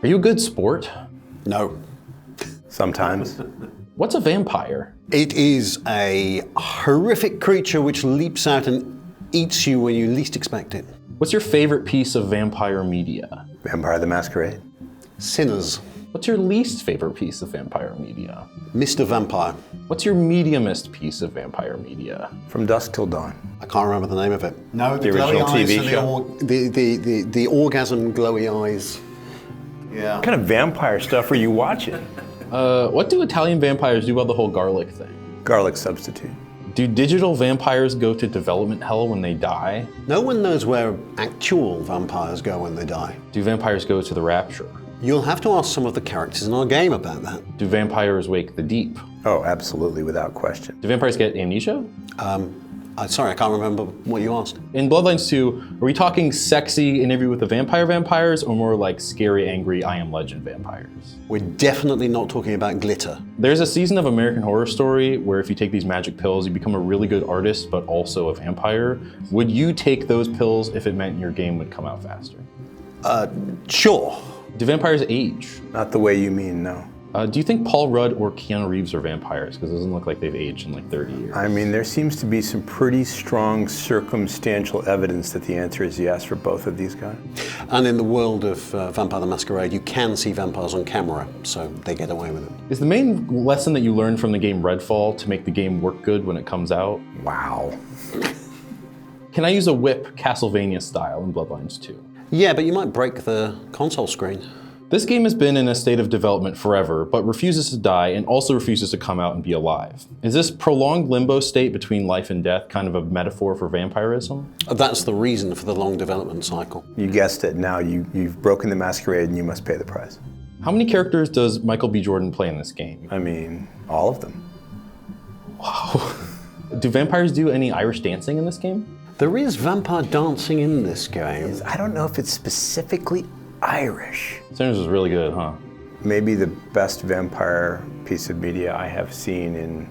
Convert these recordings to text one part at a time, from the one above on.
Are you a good sport? No. Sometimes. What's a vampire? It is a horrific creature which leaps out and eats you when you least expect it. What's your favorite piece of vampire media? Vampire the Masquerade. Sinners. What's your least favorite piece of vampire media? Mr. Vampire. What's your mediumest piece of vampire media? From Dusk Till Dawn. I can't remember the name of it. No, The original TV show. The orgasm glowy eyes. Yeah. What kind of vampire stuff are you watching? What do Italian vampires do about the whole garlic thing? Garlic substitute. Do digital vampires go to development hell when they die? No one knows where actual vampires go when they die. Do vampires go to the rapture? You'll have to ask some of the characters in our game about that. Do vampires wake the deep? Oh, absolutely, without question. Do vampires get amnesia? Sorry, I can't remember what you asked. In Bloodlines 2, are we talking sexy Interview with the Vampire vampires or more like scary, angry I Am Legend vampires? We're definitely not talking about glitter. There's a season of American Horror Story where if you take these magic pills, you become a really good artist, but also a vampire. Would you take those pills if it meant your game would come out faster? Sure. Do vampires age? Not the way you mean, no. Do you think Paul Rudd or Keanu Reeves are vampires? Because it doesn't look like they've aged in like 30 years. I mean, there seems to be some pretty strong circumstantial evidence that the answer is yes for both of these guys. And in the world of Vampire the Masquerade, you can see vampires on camera, so they get away with it. Is the main lesson that you learned from the game Redfall to make the game work good when it comes out? Wow. Can I use a whip Castlevania style in Bloodlines 2? Yeah, but you might break the console screen. This game has been in a state of development forever, but refuses to die and also refuses to come out and be alive. Is this prolonged limbo state between life and death kind of a metaphor for vampirism? That's the reason for the long development cycle. You guessed it. Now you've broken the masquerade and you must pay the price. How many characters does Michael B. Jordan play in this game? I mean, all of them. Wow. Do vampires do any Irish dancing in this game? There is vampire dancing in this game. I don't know if it's specifically Irish. Sinners was really good, huh? Maybe the best vampire piece of media I have seen in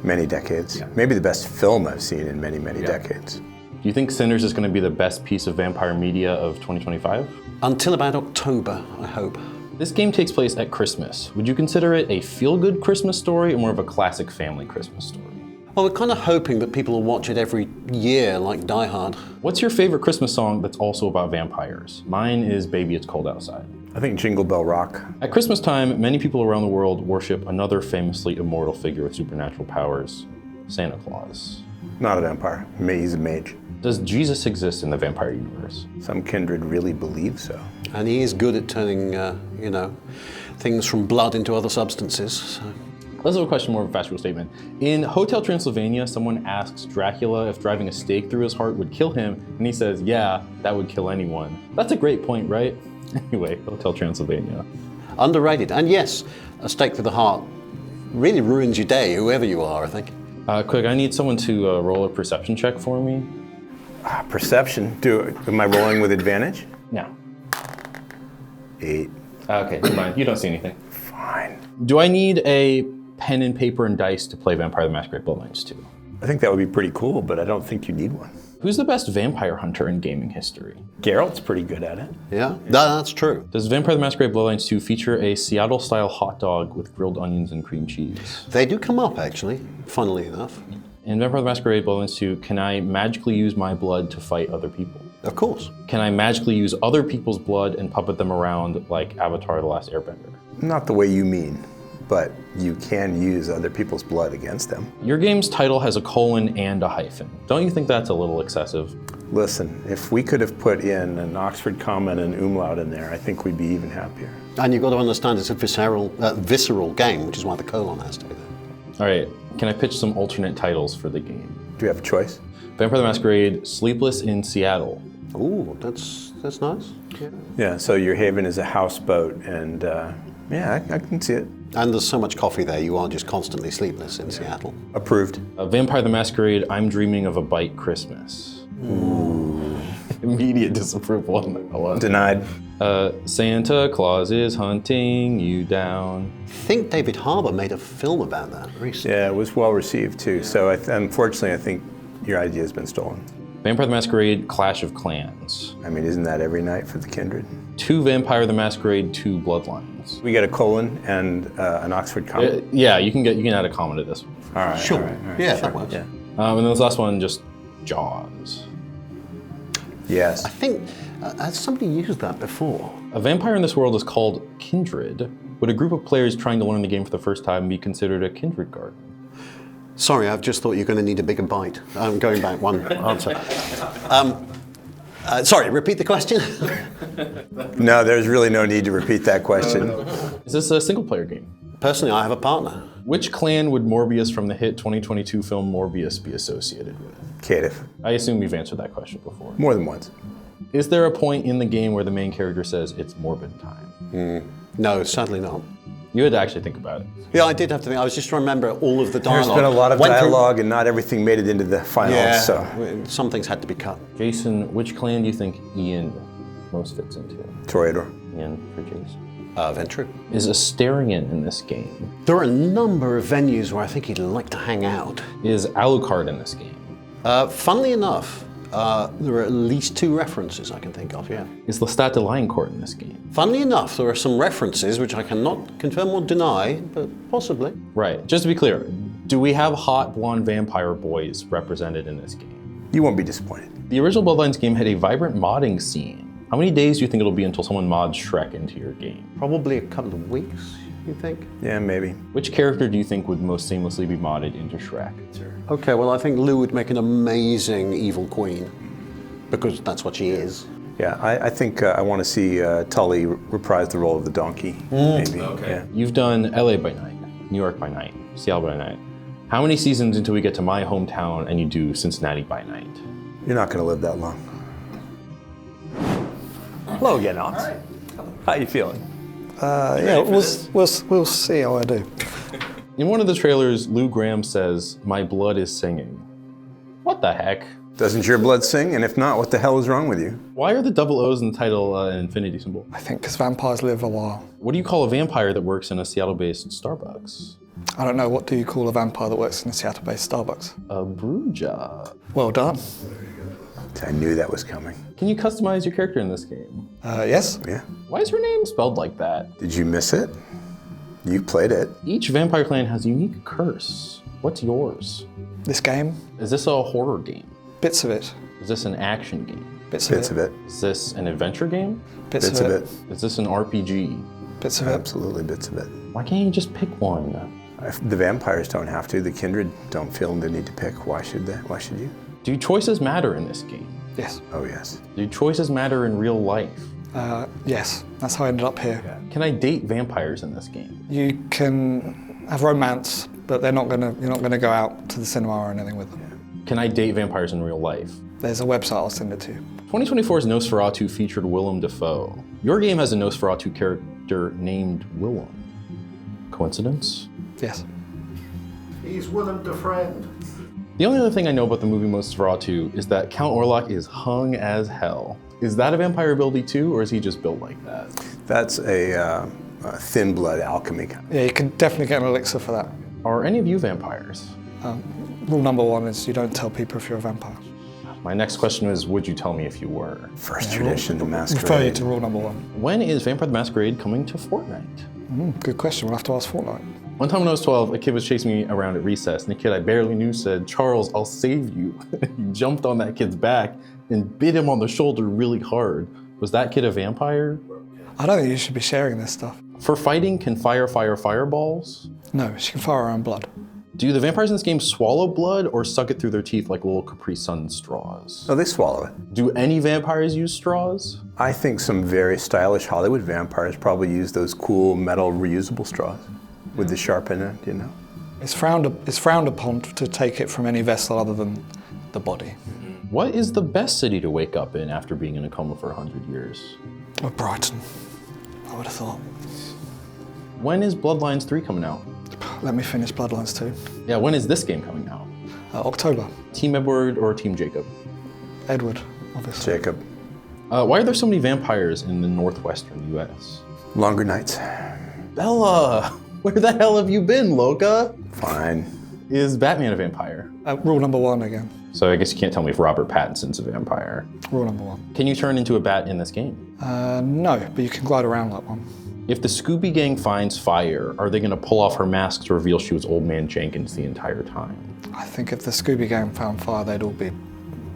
many decades. Yeah. Maybe the best film I've seen in many, many decades. Do you think Sinners is going to be the best piece of vampire media of 2025? Until about October, I hope. This game takes place at Christmas. Would you consider it a feel-good Christmas story or more of a classic family Christmas story? Well, we're kind of hoping that people will watch it every year, like Die Hard. What's your favorite Christmas song that's also about vampires? Mine is Baby It's Cold Outside. I think Jingle Bell Rock. At Christmas time, many people around the world worship another famously immortal figure with supernatural powers, Santa Claus. Not a vampire. He's a mage. Does Jesus exist in the vampire universe? Some kindred really believe so. And he is good at turning, things from blood into other substances. So. Let's have a question, more of a factual statement. In Hotel Transylvania, someone asks Dracula if driving a stake through his heart would kill him, and he says, yeah, that would kill anyone. That's a great point, right? Anyway, Hotel Transylvania. Underrated. And yes, a stake through the heart really ruins your day, whoever you are, I think. Quick, I need someone to roll a perception check for me. Perception? Am I rolling with advantage? No. 8. Okay, never mind. You don't see anything. Fine. Do I need a pen and paper and dice to play Vampire the Masquerade Bloodlines 2? I think that would be pretty cool, but I don't think you need one. Who's the best vampire hunter in gaming history? Geralt's pretty good at it. Yeah, that's true. Does Vampire the Masquerade Bloodlines 2 feature a Seattle-style hot dog with grilled onions and cream cheese? They do come up, actually, funnily enough. In Vampire the Masquerade Bloodlines 2, can I magically use my blood to fight other people? Of course. Can I magically use other people's blood and puppet them around like Avatar: The Last Airbender? Not the way you mean, but you can use other people's blood against them. Your game's title has a colon and a hyphen. Don't you think that's a little excessive? Listen, if we could have put in an Oxford comma and an umlaut in there, I think we'd be even happier. And you've got to understand it's a visceral game, which is why the colon has to be there. All right, can I pitch some alternate titles for the game? Do you have a choice? Vampire the Masquerade: Sleepless in Seattle. Ooh, that's nice. Yeah, so your haven is a houseboat, and yeah, I can see it. And there's so much coffee there, you are just constantly sleepless in Seattle. Approved. Vampire the Masquerade: I'm Dreaming of a Bite Christmas. Ooh. Immediate disapproval on that one. Denied. Santa Claus is hunting you down. I think David Harbour made a film about that recently. Yeah, it was well received too. Yeah. So unfortunately, I think your idea has been stolen. Vampire the Masquerade, Clash of Clans. I mean, isn't that every night for the Kindred? 2 Vampire the Masquerade, 2 Bloodlines. We get a colon and an Oxford comma. Yeah, you can add a comma to this one. All right. Sure. all right, Yeah, sure, that works. Yeah. And then this last one, just Jaws. Yes. I think, has somebody used that before? A vampire in this world is called Kindred. Would a group of players trying to learn the game for the first time be considered a Kindred garden? Sorry, I've just thought you're going to need a bigger bite. I'm going back one answer. Sorry, repeat the question. No, there's really no need to repeat that question. Is this a single player game? Personally, I have a partner. Which clan would Morbius from the hit 2022 film Morbius be associated with? Caitiff. I assume you've answered that question before. More than once. Is there a point in the game where the main character says it's Morbid time? No, sadly not. You had to actually think about it. Yeah, I did have to think. I was just trying to remember all of the There's dialogue. been a lot of Went through- dialogue and not everything made it into the final, Yeah, so. some things had to be cut. Jason, which clan do you think Ian most fits into? Toreador. Ian for Jason. Ventru. Is Asterion in this game? There are a number of venues where I think he'd like to hang out. Is Alucard in this game? Funnily enough, there are at least 2 references I can think of, yeah. Is Lestat de Lioncourt in this game? Funnily enough, there are some references which I cannot confirm or deny, but possibly. Right. Just to be clear, do we have hot blonde vampire boys represented in this game? You won't be disappointed. The original Bloodlines game had a vibrant modding scene. How many days do you think it'll be until someone mods Shrek into your game? Probably a couple of weeks, you think? Yeah, maybe. Which character do you think would most seamlessly be modded into Shrek? Okay, well, I think Lou would make an amazing evil queen, because that's what she is. Yeah, I think I want to see Tully reprise the role of the donkey, maybe. Okay. Yeah. You've done LA by night, New York by night, Seattle by night. How many seasons until we get to my hometown and you do Cincinnati by night? You're not going to live that long. Hello again, Alex. How you feeling? Yeah, we'll see how I do. In one of the trailers, Lou Graham says, "My blood is singing." What the heck? Doesn't your blood sing? And if not, what the hell is wrong with you? Why are the double O's in the title an infinity symbol? I think because vampires live a while. What do you call a vampire that works in a Seattle-based Starbucks? I don't know, what do you call a vampire that works in a Seattle-based Starbucks? A brew job. Well done. I knew that was coming. Can you customize your character in this game? Yes? Yeah. Why is her name spelled like that? Did you miss it? You played it. Each vampire clan has a unique curse. What's yours? This game? Is this a horror game? Bits of it. Is this an action game? Bits Bits of it. Is this an adventure game? Bits Bits of of it. it. Is this an RPG? Bits of it. Absolutely bits of it. Why can't you just pick one? If the vampires don't have to. The Kindred don't feel the need to pick. Why should they? Why should you? Do choices matter in this game? Yes. Oh, yes. Do choices matter in real life? Yes. That's how I ended up here. Can I date vampires in this game? You can have romance, but you're not gonna go out to the cinema or anything with them. Can I date vampires in real life? There's a website, I'll send it to you. 2024's Nosferatu featured Willem Dafoe. Your game has a Nosferatu character named Willem. Coincidence? Yes. He's Willem de Friend. The only other thing I know about the movie Nosferatu is that Count Orlok is hung as hell. Is that a vampire ability too, or is he just built like that? That's a thin blood alchemy kind of. Yeah, you can definitely get an elixir for that. Are any of you vampires? Rule number 1 is you don't tell people if you're a vampire. My next question is, would you tell me if you were? First tradition, the Refer you Masquerade. to rule number 1. When is Vampire the Masquerade coming to Fortnite? Good question, we'll have to ask Fortnite. One time when I was 12, a kid was chasing me around at recess, and the kid I barely knew said, "Charles, I'll save you." He jumped on that kid's back and bit him on the shoulder really hard. Was that kid a vampire? I don't think you should be sharing this stuff. For fighting, can fire fireballs? No, she can fire her own blood. Do the vampires in this game swallow blood or suck it through their teeth like little Capri Sun straws? No, they swallow it. Do any vampires use straws? I think some very stylish Hollywood vampires probably use those cool metal reusable straws with the sharp in it, you know? It's frowned upon to take it from any vessel other than the body. What is the best city to wake up in after being in a coma for 100 years? Or Brighton, I would have thought. When is Bloodlines 3 coming out? Let me finish Bloodlines 2. Yeah, when is this game coming out? October. Team Edward or Team Jacob? Edward, obviously. Jacob. Why are there so many vampires in the northwestern US? Longer nights. Bella, where the hell have you been, Loca? Fine. Is Batman a vampire? Rule number 1 again. So I guess you can't tell me if Robert Pattinson's a vampire. Rule number 1. Can you turn into a bat in this game? No, but you can glide around like one. If the Scooby Gang finds Phyre, are they going to pull off her mask to reveal she was Old Man Jenkins the entire time? I think if the Scooby Gang found Phyre, they'd all be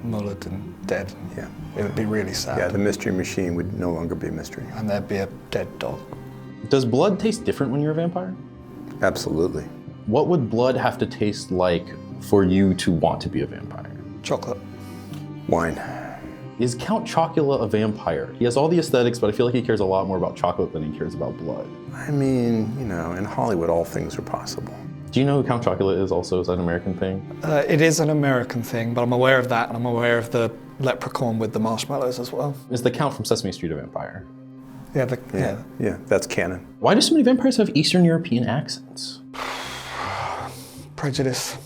mullered and dead. Yeah. It would be really sad. Yeah, the mystery machine would no longer be a mystery. And there'd be a dead dog. Does blood taste different when you're a vampire? Absolutely. What would blood have to taste like for you to want to be a vampire? Chocolate. Wine. Is Count Chocula a vampire? He has all the aesthetics, but I feel like he cares a lot more about chocolate than he cares about blood. I mean, you know, in Hollywood, all things are possible. Do you know who Count Chocula is also? Is that an American thing? It is an American thing, but I'm aware of that, and I'm aware of the leprechaun with the marshmallows as well. Is the Count from Sesame Street a vampire? Yeah, Yeah, that's canon. Why do so many vampires have Eastern European accents? Prejudice.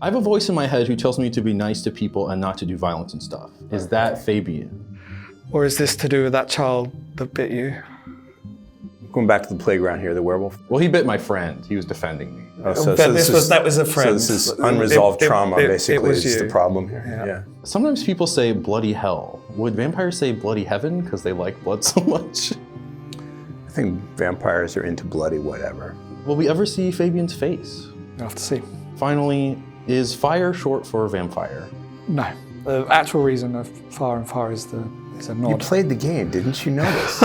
I have a voice in my head who tells me to be nice to people and not to do violence and stuff. Is that Fabian? Or is this to do with that child that bit you? Going back to the playground here, the werewolf. Well, he bit my friend. He was defending me. Oh, But that was a friend. So this is unresolved trauma, basically, was is you. the problem here. Yeah. Sometimes people say bloody hell. Would vampires say bloody heaven because they like blood so much? I think vampires are into bloody whatever. Will we ever see Fabian's face? You'll have to see. Finally, is Phyre short for vampire? No. The actual reason of Phyre and Phyre is a nod. You played the game, didn't you notice?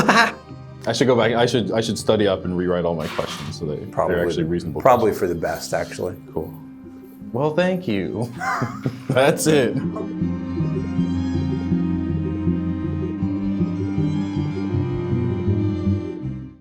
I should go back. I should study up and rewrite all my questions so that they're actually reasonable. Probably questions. for the best, actually. Cool. Well, thank you. That's it.